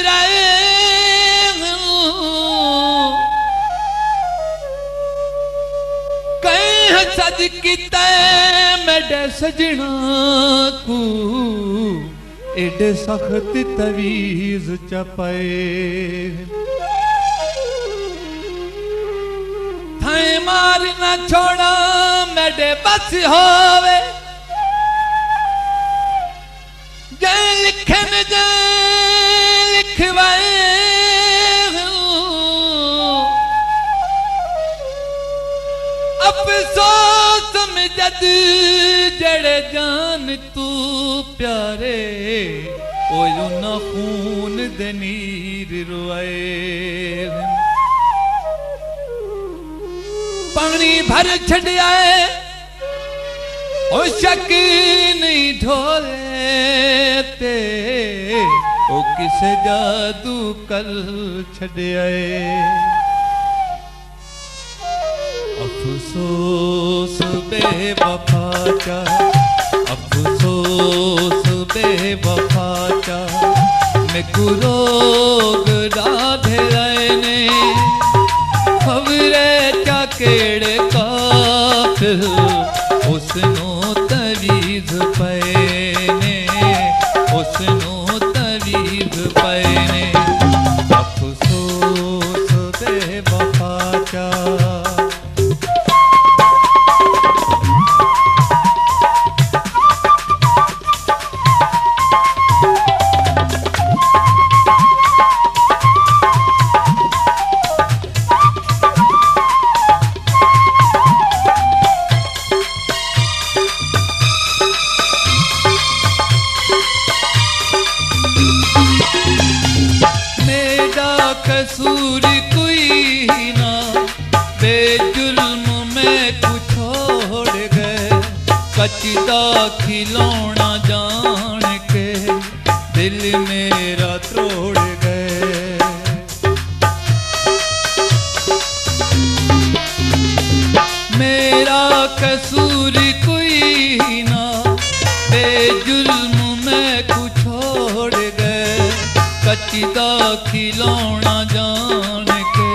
रहे कहीं सज किता मेरे सजना को एडे सख्त तवीज चपाए थाए मार ना छोड़ा मेरे बस होवे जे लिखन जे लिखवाए अफसोस में जद जड़े जान तू प्यारे ओ ना खून दे नीर रोए पानी भर छड़िया ओ शक नहीं ढोले ते ओ किसे जादू कल छड़िया अफसोस बेवफा का अफसोस बेवफा का मैं कुरोग राधे रहने खबरे क्या केड़े काफिर उसनो तवीज पैने उसनो तवीज पैने अफसोस बेवफा का कसूर कोई ना बेजुल्म में कुछ छोड़ गए कचदा खिलौना जान के दिल मेरा तोड़ गए मेरा कसूर कोई ना बेजुल्म में कुछ छोड़ गए कचदा खिलौना जान के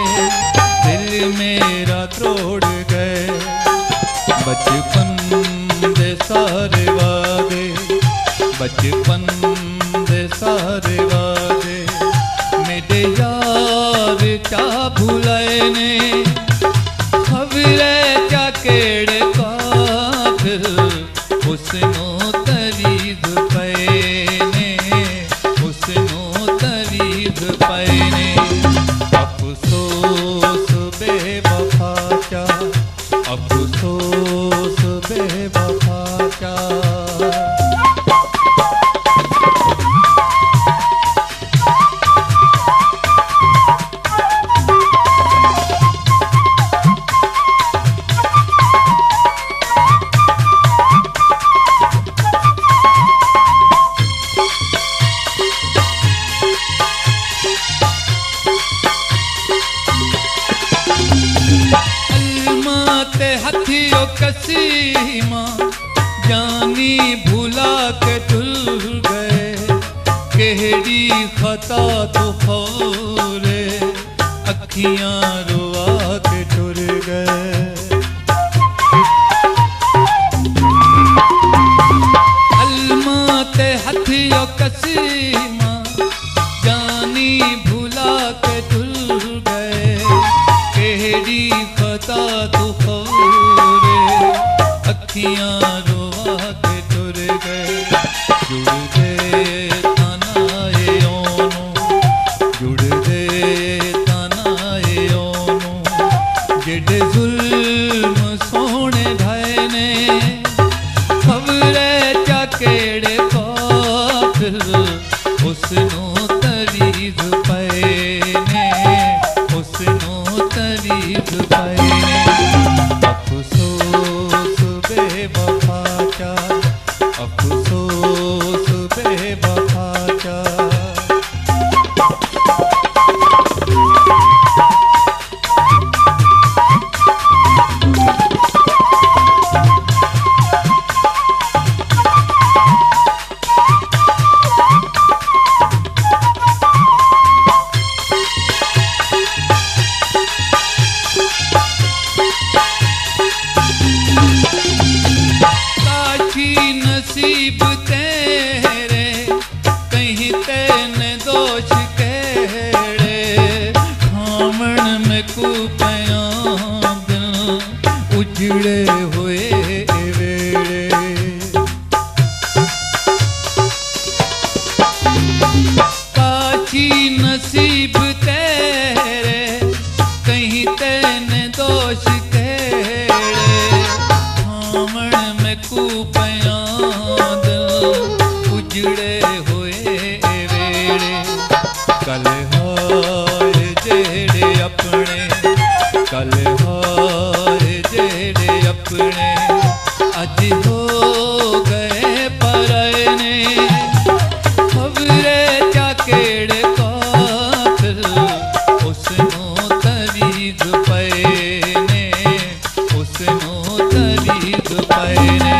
दिल मेरा तोड़ गए बचपन दे सारे वादे बचपन दे सारे वादे मेरे यार क्या भुलाए ने खबरे क्या केड़े काफिर उसनो तवीज पैने उसनो तवीज पैने अफसोस बेवफा का अफसोस बेवफा का हथियो कसीमा जानी भुला के धुल गए केहड़ी खता तो खौरे अखियां रोआ के टुर गए अलमाते हथियो कसीमा जानी भुला के धुल गए केहड़ी खता तो अखियां रोआ के टुर गए जुड़ गए तनाए ओनो जुड़ गए तनाए ओनो जेडे जुल्म सोने भाई ने खबरे क्या केड़े काफिर उसनो तवीज पैने उसनो तवीज पैने अफसोस बेवफा दुख पाए ने।